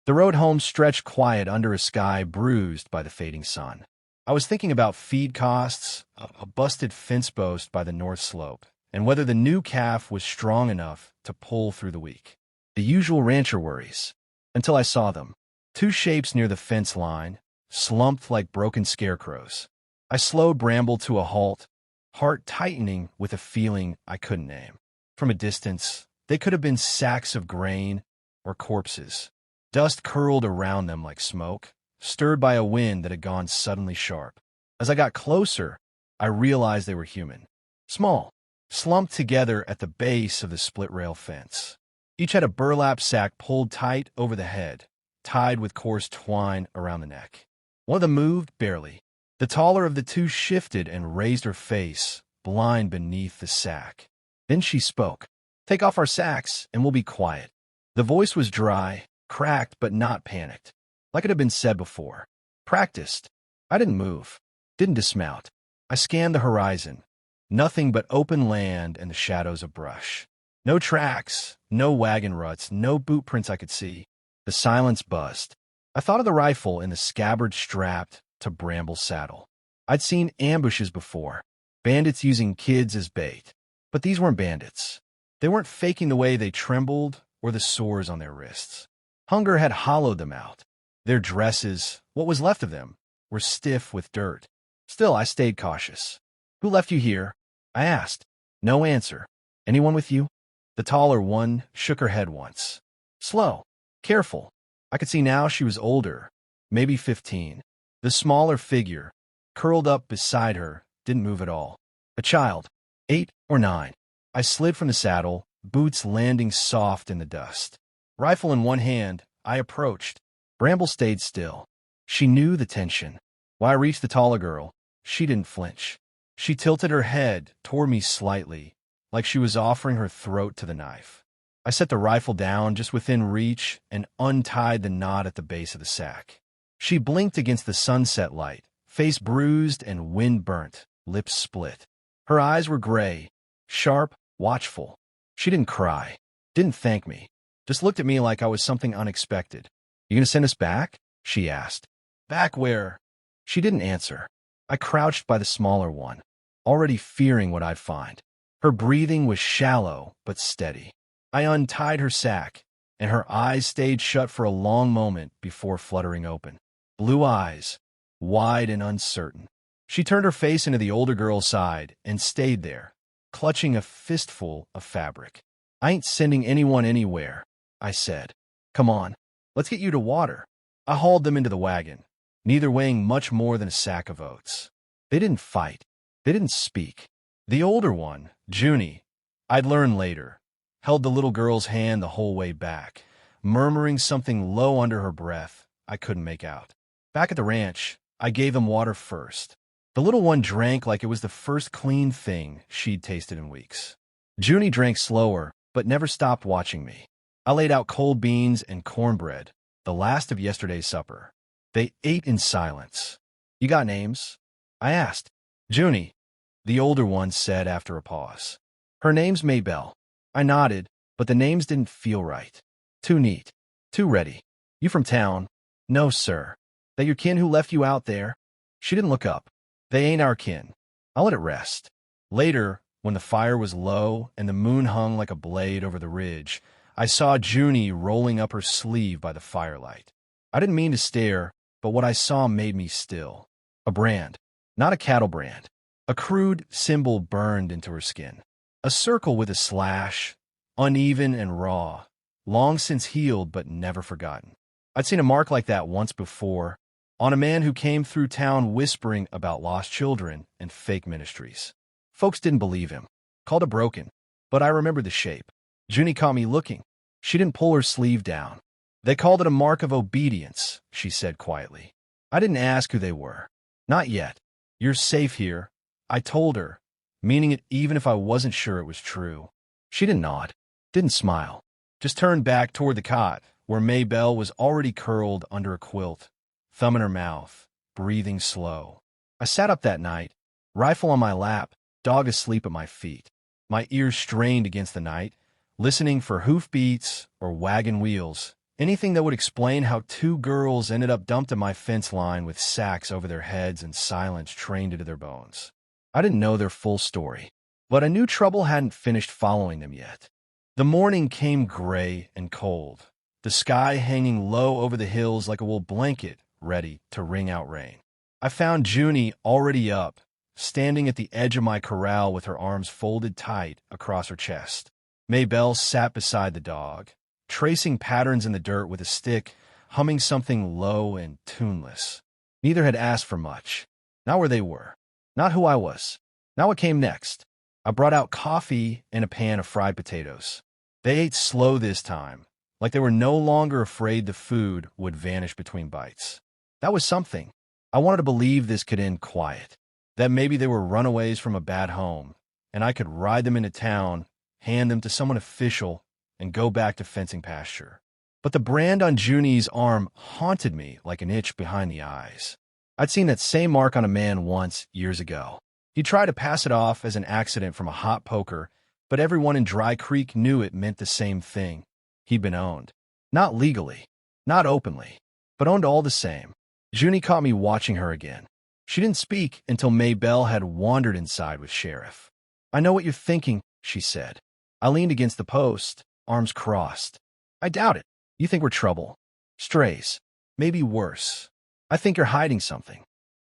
The road home stretched quiet under a sky bruised by the fading sun. I was thinking about feed costs, a busted fence post by the north slope, and whether the new calf was strong enough to pull through the week. The usual rancher worries. Until I saw them. Two shapes near the fence line, slumped like broken scarecrows. I slowed Bramble to a halt, heart tightening with a feeling I couldn't name. From a distance, they could have been sacks of grain or corpses. Dust curled around them like smoke, stirred by a wind that had gone suddenly sharp. As I got closer, I realized they were human. Small, slumped together at the base of the split-rail fence. Each had a burlap sack pulled tight over the head, tied with coarse twine around the neck. One of them moved barely. The taller of the two shifted and raised her face, blind beneath the sack. Then she spoke. "Take off our sacks, and we'll be quiet." The voice was dry, cracked but not panicked, like it had been said before. Practiced. I didn't move, didn't dismount. I scanned the horizon. Nothing but open land and the shadows of brush. No tracks, no wagon ruts, no boot prints I could see. The silence buzzed. I thought of the rifle in the scabbard strapped to Bramble's saddle. I'd seen ambushes before, bandits using kids as bait. But these weren't bandits. They weren't faking the way they trembled or the sores on their wrists. Hunger had hollowed them out. Their dresses, what was left of them, were stiff with dirt. Still, I stayed cautious. "Who left you here?" I asked. No answer. "Anyone with you?" The taller one shook her head once. Slow, careful. I could see now she was older, maybe 15. The smaller figure, curled up beside her, didn't move at all. A child, 8 or 9. I slid from the saddle, boots landing soft in the dust. Rifle in one hand, I approached. Bramble stayed still. She knew the tension. When I reached the taller girl, she didn't flinch. She tilted her head toward me slightly, like she was offering her throat to the knife. I set the rifle down just within reach and untied the knot at the base of the sack. She blinked against the sunset light, face bruised and wind-burnt, lips split. Her eyes were gray, sharp, watchful. She didn't cry, didn't thank me, just looked at me like I was something unexpected. "You gonna send us back?" she asked. "Back where?" She didn't answer. I crouched by the smaller one, already fearing what I'd find. Her breathing was shallow but steady. I untied her sack, and her eyes stayed shut for a long moment before fluttering open. Blue eyes, wide and uncertain. She turned her face into the older girl's side and stayed there, clutching a fistful of fabric. "I ain't sending anyone anywhere," I said. "Come on, let's get you to water." I hauled them into the wagon, neither weighing much more than a sack of oats. They didn't fight. They didn't speak. The older one, Junie, I'd learn later, held the little girl's hand the whole way back, murmuring something low under her breath I couldn't make out. Back at the ranch, I gave them water first. The little one drank like it was the first clean thing she'd tasted in weeks. Junie drank slower, but never stopped watching me. I laid out cold beans and cornbread, the last of yesterday's supper. They ate in silence. "You got names?" I asked. "Junie," the older one said after a pause. "Her name's Maybelle." I nodded, but the names didn't feel right. Too neat. Too ready. "You from town?" "No, sir." "That your kin who left you out there?" She didn't look up. "They ain't our kin." I'll let it rest. Later, when the fire was low and the moon hung like a blade over the ridge, I saw Junie rolling up her sleeve by the firelight. I didn't mean to stare, but what I saw made me still. A brand. Not a cattle brand. A crude symbol burned into her skin. A circle with a slash, uneven and raw, long since healed but never forgotten. I'd seen a mark like that once before, on a man who came through town whispering about lost children and fake ministries. Folks didn't believe him, called it broken, but I remembered the shape. Junie caught me looking. She didn't pull her sleeve down. "They called it a mark of obedience," she said quietly. I didn't ask who they were. "Not yet. You're safe here," I told her, meaning it even if I wasn't sure it was true. She didn't nod, didn't smile, just turned back toward the cot, where Maybelle was already curled under a quilt, thumb in her mouth, breathing slow. I sat up that night, rifle on my lap, dog asleep at my feet, my ears strained against the night, listening for hoofbeats or wagon wheels, Anything that would explain how two girls ended up dumped at my fence line with sacks over their heads and silence trained into their bones. I didn't know their full story, but I knew trouble hadn't finished following them yet. The morning came gray and cold, the sky hanging low over the hills like a wool blanket ready to wring out rain. I found Junie already up, standing at the edge of my corral with her arms folded tight across her chest. Maybelle sat beside the dog, tracing patterns in the dirt with a stick, humming something low and tuneless. Neither had asked for much. Not where they were. Not who I was. Not what came next. I brought out coffee and a pan of fried potatoes. They ate slow this time, like they were no longer afraid the food would vanish between bites. That was something. I wanted to believe this could end quiet, that maybe they were runaways from a bad home, and I could ride them into town, hand them to someone official, and go back to fencing pasture. But the brand on Junie's arm haunted me like an itch behind the eyes. I'd seen that same mark on a man once, years ago. He tried to pass it off as an accident from a hot poker, but everyone in Dry Creek knew it meant the same thing. He'd been owned. Not legally, not openly, but owned all the same. Junie caught me watching her again. She didn't speak until Maybelle had wandered inside with Sheriff. "I know what you're thinking," she said. I leaned against the post, arms crossed. "I doubt it. You think we're trouble. Strays. Maybe worse. I think you're hiding something."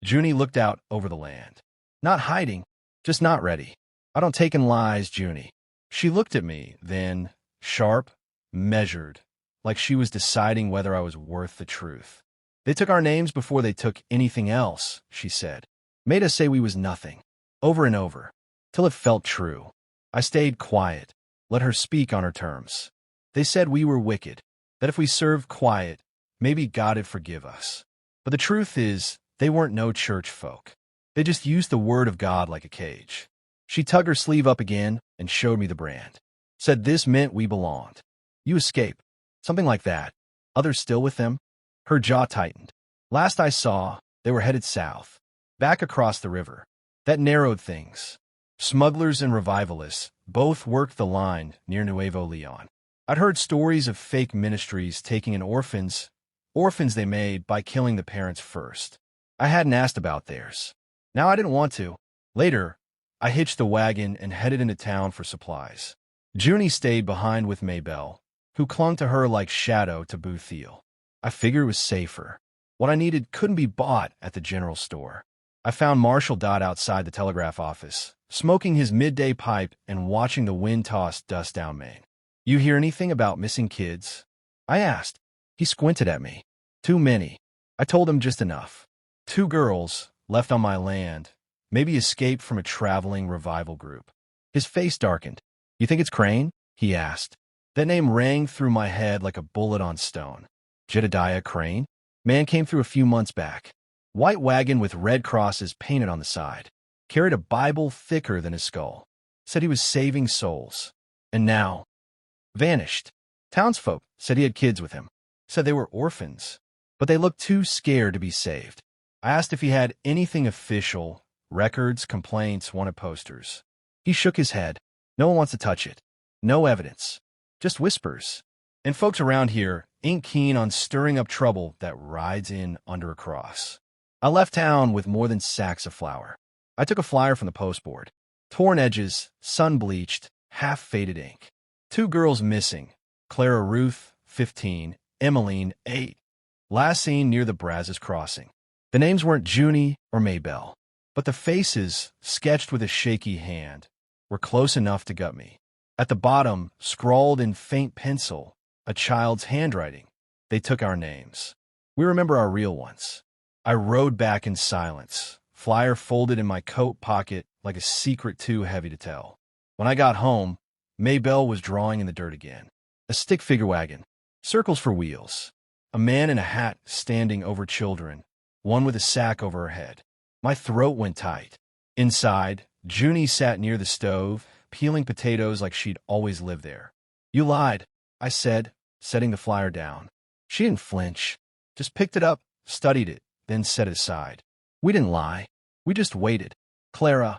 Junie looked out over the land. "Not hiding, just not ready. I don't take in lies, Junie." She looked at me, then, sharp, measured, like she was deciding whether I was worth the truth. "They took our names before they took anything else," she said. "Made us say we was nothing, over and over, till it felt true." I stayed quiet, let her speak on her terms. "They said we were wicked, that if we served quiet, maybe God'd forgive us. But the truth is, they weren't no church folk. They just used the word of God like a cage." She tugged her sleeve up again and showed me the brand. Said this meant we belonged. "You escape." Something like that. "Others still with them?" Her jaw tightened. "Last I saw, they were headed south, back across the river. That narrowed things. Smugglers and revivalists both worked the line near Nuevo Leon. I'd heard stories of fake ministries taking in orphans they made by killing the parents first. I hadn't asked about theirs. Now I didn't want to. Later, I hitched the wagon and headed into town for supplies. Junie stayed behind with Maybelle, who clung to her like shadow to Boothiel. I figured it was safer. What I needed couldn't be bought at the general store. I found Marshall Dodd outside the telegraph office, smoking his midday pipe and watching the wind toss dust down Maine. "You hear anything about missing kids?" I asked. He squinted at me. "Too many." I told him just enough. 2 girls, left on my land, maybe escaped from a traveling revival group. His face darkened. "You think it's Crane?" he asked. That name rang through my head like a bullet on stone. Jedediah Crane? Man came through a few months back. White wagon with red crosses painted on the side. Carried a Bible thicker than his skull. Said he was saving souls. And now, vanished. Townsfolk said he had kids with him. Said they were orphans. But they looked too scared to be saved. I asked if he had anything official, records, complaints, wanted posters. He shook his head. "No one wants to touch it. No evidence. Just whispers. And folks around here ain't keen on stirring up trouble that rides in under a cross." I left town with more than sacks of flour. I took a flyer from the postboard. Torn edges, sun-bleached, half-faded ink. 2 girls missing. Clara Ruth, 15, Emmeline, 8. Last seen near the Brazos Crossing. The names weren't Junie or Maybelle, but the faces, sketched with a shaky hand, were close enough to gut me. At the bottom, scrawled in faint pencil, a child's handwriting. They took our names. We remember our real ones. I rode back in silence, flyer folded in my coat pocket like a secret too heavy to tell. When I got home, Maybelle was drawing in the dirt again. A stick figure wagon, circles for wheels. A man in a hat standing over children, one with a sack over her head. My throat went tight. Inside, Junie sat near the stove, peeling potatoes like she'd always lived there. "You lied," I said, setting the flyer down. She didn't flinch, just picked it up, studied it, then set it aside. "We didn't lie. We just waited." "Clara."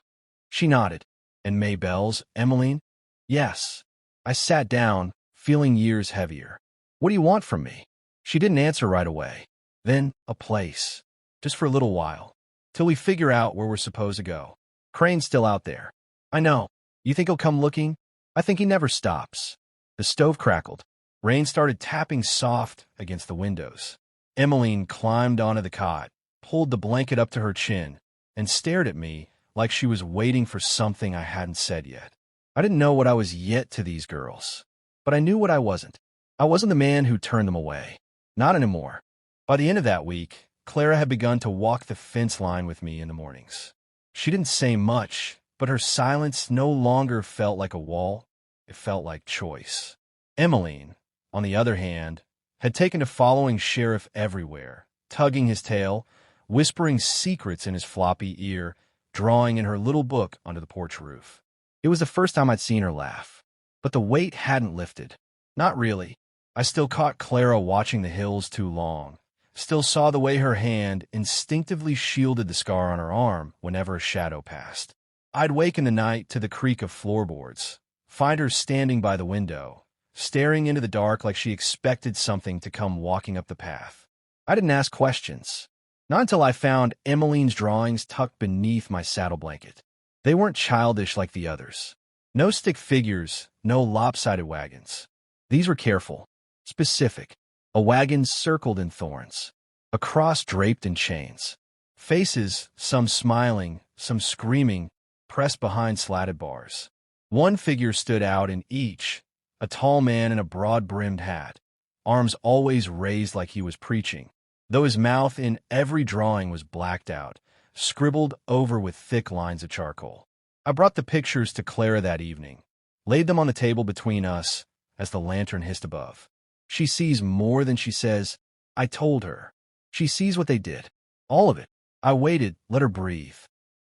She nodded. "And Maybelle's, Emmeline?" "Yes." I sat down, feeling years heavier. What do you want from me? She didn't answer right away. Then, a place. Just for a little while. Till we figure out where we're supposed to go. Crane's still out there. I know. You think he'll come looking? I think he never stops. The stove crackled. Rain started tapping soft against the windows. Emmeline climbed onto the cot, pulled the blanket up to her chin, and stared at me like she was waiting for something I hadn't said yet. I didn't know what I was yet to these girls, but I knew what I wasn't. I wasn't the man who turned them away. Not anymore. By the end of that week, Clara had begun to walk the fence line with me in the mornings. She didn't say much, but her silence no longer felt like a wall. It felt like choice. Emmeline, on the other hand, had taken to following Sheriff everywhere, tugging his tail, whispering secrets in his floppy ear, drawing in her little book under the porch roof. It was the first time I'd seen her laugh, but the weight hadn't lifted. Not really. I still caught Clara watching the hills too long, still saw the way her hand instinctively shielded the scar on her arm whenever a shadow passed. I'd wake in the night to the creak of floorboards, find her standing by the window, staring into the dark like she expected something to come walking up the path. I didn't ask questions. Not until I found Emmeline's drawings tucked beneath my saddle blanket. They weren't childish like the others. No stick figures, no lopsided wagons. These were careful, specific. A wagon circled in thorns, a cross draped in chains. Faces, some smiling, some screaming, pressed behind slatted bars. One figure stood out in each, a tall man in a broad-brimmed hat, arms always raised like he was preaching, though his mouth in every drawing was blacked out, scribbled over with thick lines of charcoal. I brought the pictures to Clara that evening, laid them on the table between us as the lantern hissed above. She sees more than she says. I told her. She sees what they did. All of it. I waited, let her breathe.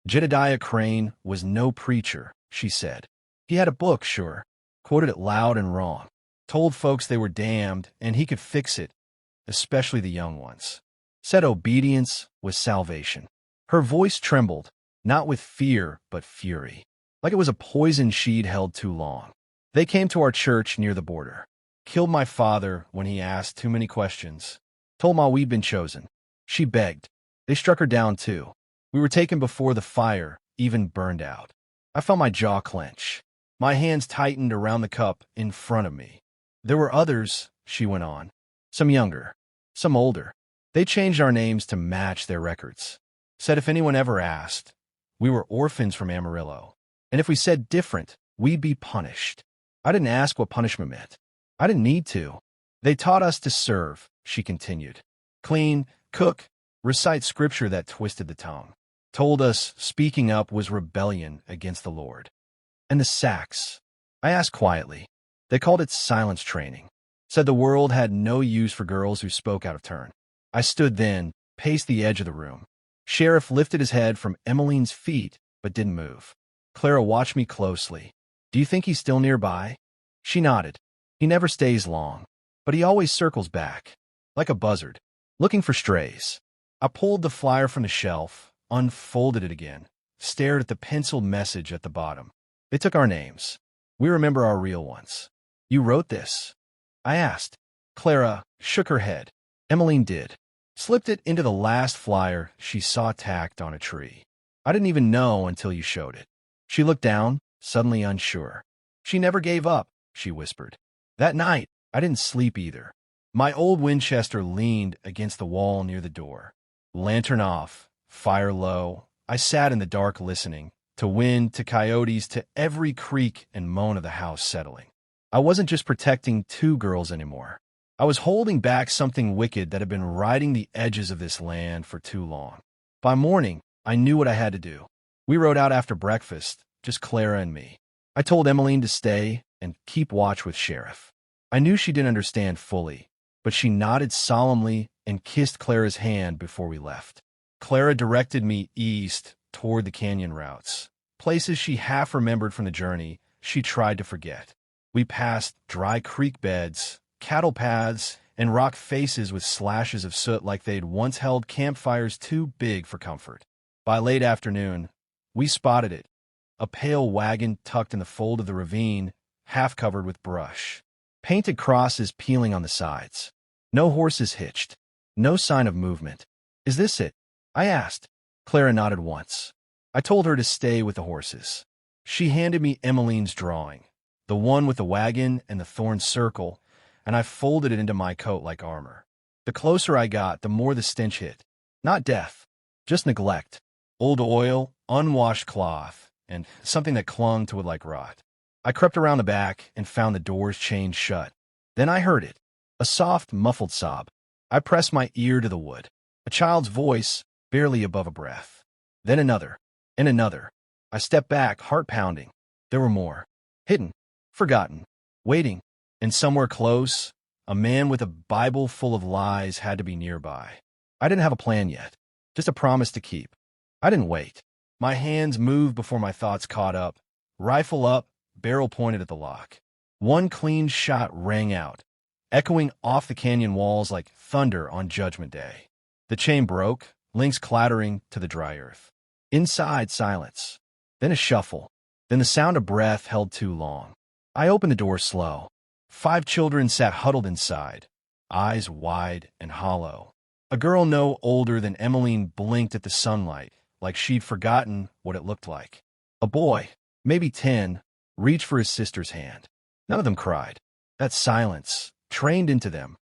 Jedediah Crane was no preacher, she said. He had a book, sure. Quoted it loud and wrong. Told folks they were damned and he could fix it, especially the young ones. Said obedience was salvation. Her voice trembled, not with fear, but fury. Like it was a poison she'd held too long. They came to our church near the border. Killed my father when he asked too many questions. Told Ma we'd been chosen. She begged. They struck her down too. We were taken before the fire, even burned out. I felt my jaw clench. My hands tightened around the cup in front of me. There were others, she went on. Some younger, some older. They changed our names to match their records. Said if anyone ever asked, we were orphans from Amarillo. And if we said different, we'd be punished. I didn't ask what punishment meant. I didn't need to. They taught us to serve, she continued. Clean, cook, recite scripture that twisted the tongue. Told us speaking up was rebellion against the Lord. And the sacks. I asked quietly. They called it silence training. Said the world had no use for girls who spoke out of turn. I stood then, paced the edge of the room. Sheriff lifted his head from Emmeline's feet, but didn't move. Clara watched me closely. Do you think he's still nearby? She nodded. He never stays long, but he always circles back, like a buzzard, looking for strays. I pulled the flyer from the shelf, unfolded it again, stared at the penciled message at the bottom. They took our names. We remember our real ones. You wrote this? I asked. Clara shook her head. Emmeline did. Slipped it into the last flyer she saw tacked on a tree. I didn't even know until you showed it. She looked down, suddenly unsure. She never gave up, she whispered. That night, I didn't sleep either. My old Winchester leaned against the wall near the door. Lantern off, fire low. I sat in the dark listening, to wind, to coyotes, to every creak and moan of the house settling. I wasn't just protecting two girls anymore. I was holding back something wicked that had been riding the edges of this land for too long. By morning, I knew what I had to do. We rode out after breakfast, just Clara and me. I told Emmeline to stay and keep watch with Sheriff. I knew she didn't understand fully, but she nodded solemnly and kissed Clara's hand before we left. Clara directed me east toward the canyon routes, places she half remembered from the journey she tried to forget. We passed dry creek beds, cattle paths, and rock faces with slashes of soot like they'd once held campfires too big for comfort. By late afternoon, we spotted it, a pale wagon tucked in the fold of the ravine, half covered with brush. painted crosses peeling on the sides. No horses hitched. No sign of movement. Is this it? I asked. Clara nodded once. I told her to stay with the horses. She handed me Emmeline's drawing, the one with the wagon and the thorn circle, and I folded it into my coat like armor. The closer I got, the more the stench hit. Not death, just neglect. Old oil, unwashed cloth, and something that clung to it like rot. I crept around the back and found the doors chained shut. Then I heard it, a soft, muffled sob. I pressed my ear to the wood, a child's voice, barely above a breath. Then another, and another. I stepped back, heart pounding. There were more. Hidden, forgotten, waiting, and somewhere close, a man with a Bible full of lies had to be nearby. I didn't have a plan yet, just a promise to keep. I didn't wait. My hands moved before my thoughts caught up. Rifle up, barrel pointed at the lock. One clean shot rang out, echoing off the canyon walls like thunder on Judgment Day. The chain broke, links clattering to the dry earth. Inside, silence. Then a shuffle. Then the sound of breath held too long. I opened the door slow. 5 children sat huddled inside, eyes wide and hollow. A girl no older than Emmeline blinked at the sunlight, like she'd forgotten what it looked like. A boy, maybe 10, reached for his sister's hand. None of them cried. That silence, trained into them,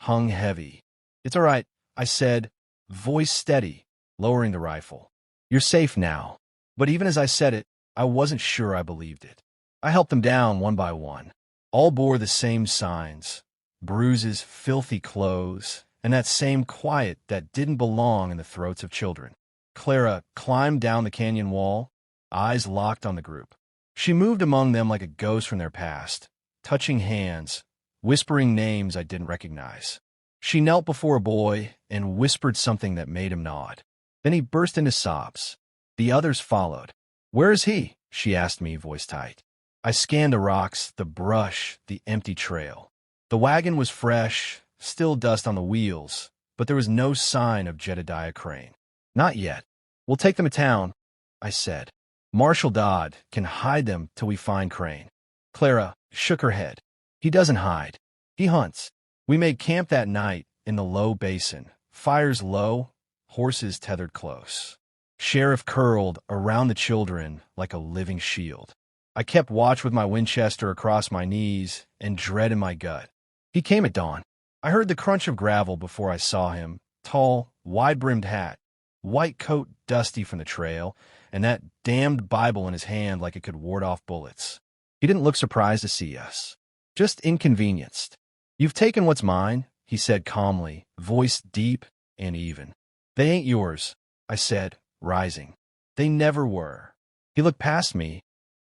hung heavy. "It's all right," I said, voice steady, lowering the rifle. "You're safe now." But even as I said it, I wasn't sure I believed it. I helped them down one by one. All bore the same signs: bruises, filthy clothes, and that same quiet that didn't belong in the throats of children. Clara climbed down the canyon wall, eyes locked on the group. She moved among them like a ghost from their past, touching hands, whispering names I didn't recognize. She knelt before a boy and whispered something that made him nod. Then he burst into sobs. The others followed. "Where is he?" she asked me, voice tight. I scanned the rocks, the brush, the empty trail. The wagon was fresh, still dust on the wheels, but there was no sign of Jedediah Crane. "Not yet. We'll take them to town," I said. "Marshal Dodd can hide them till we find Crane." Clara shook her head. "He doesn't hide. He hunts." We made camp that night in the low basin, fires low, horses tethered close. Sheriff curled around the children like a living shield. I kept watch with my Winchester across my knees and dread in my gut. He came at dawn. I heard the crunch of gravel before I saw him, tall, wide-brimmed hat, white coat dusty from the trail, and that damned Bible in his hand like it could ward off bullets. He didn't look surprised to see us, just inconvenienced. "You've taken what's mine," he said calmly, voice deep and even. "They ain't yours," I said, rising. "They never were." He looked past me,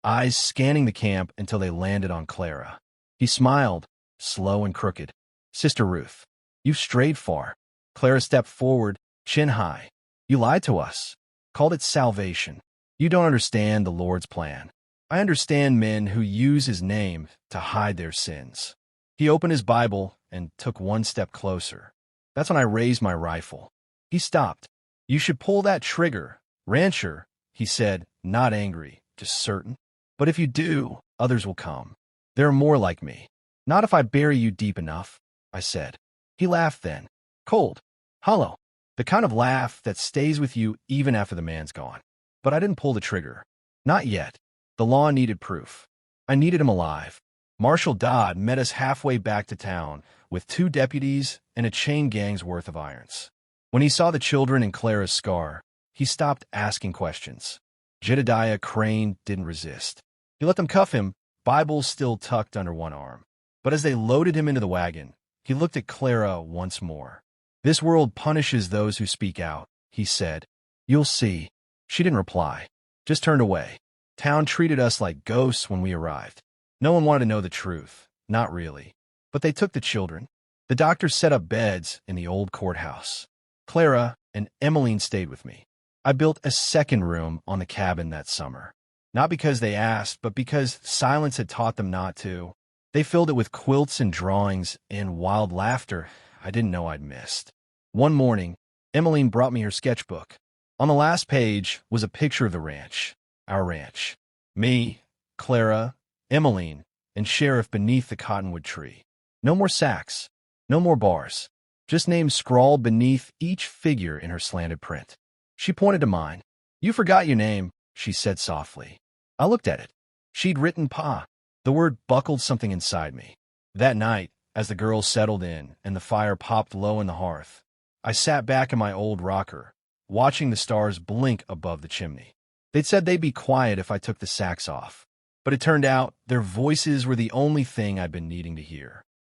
eyes scanning the camp until they landed on Clara. He smiled, slow and crooked. "Sister Ruth, you've strayed far." Clara stepped forward, chin high. "You lied to us, called it salvation. You don't understand the Lord's plan. I understand men who use his name to hide their sins." He opened his Bible and took one step closer. That's when I raised my rifle. He stopped. "You should pull that trigger, rancher," he said, not angry, just certain. "But if you do, others will come. There are more like me." "Not if I bury you deep enough," I said. He laughed then, cold, hollow, the kind of laugh that stays with you even after the man's gone. But I didn't pull the trigger. Not yet. The law needed proof. I needed him alive. Marshal Dodd met us halfway back to town with 2 deputies and a chain gang's worth of irons. When he saw the children and Clara's scar, he stopped asking questions. Jedediah Crane didn't resist. He let them cuff him, Bible still tucked under one arm. But as they loaded him into the wagon, he looked at Clara once more. "This world punishes those who speak out," he said. "You'll see." She didn't reply, just turned away. Town treated us like ghosts when we arrived. No one wanted to know the truth, not really. But they took the children. The doctor set up beds in the old courthouse. Clara and Emmeline stayed with me. I built a second room on the cabin that summer. Not because they asked, but because silence had taught them not to. They filled it with quilts and drawings and wild laughter I didn't know I'd missed. One morning, Emmeline brought me her sketchbook. On the last page was a picture of the ranch, our ranch. Me, Clara, Emmeline, and Sheriff beneath the cottonwood tree. No more sacks. No more bars. Just names scrawled beneath each figure in her slanted print. She pointed to mine. "You forgot your name," she said softly. I looked at it. She'd written Pa. The word buckled something inside me. That night, as the girls settled in and the fire popped low in the hearth, I sat back in my old rocker, watching the stars blink above the chimney. They'd said they'd be quiet if I took the sacks off, but it turned out their voices were the only thing I'd been needing to hear.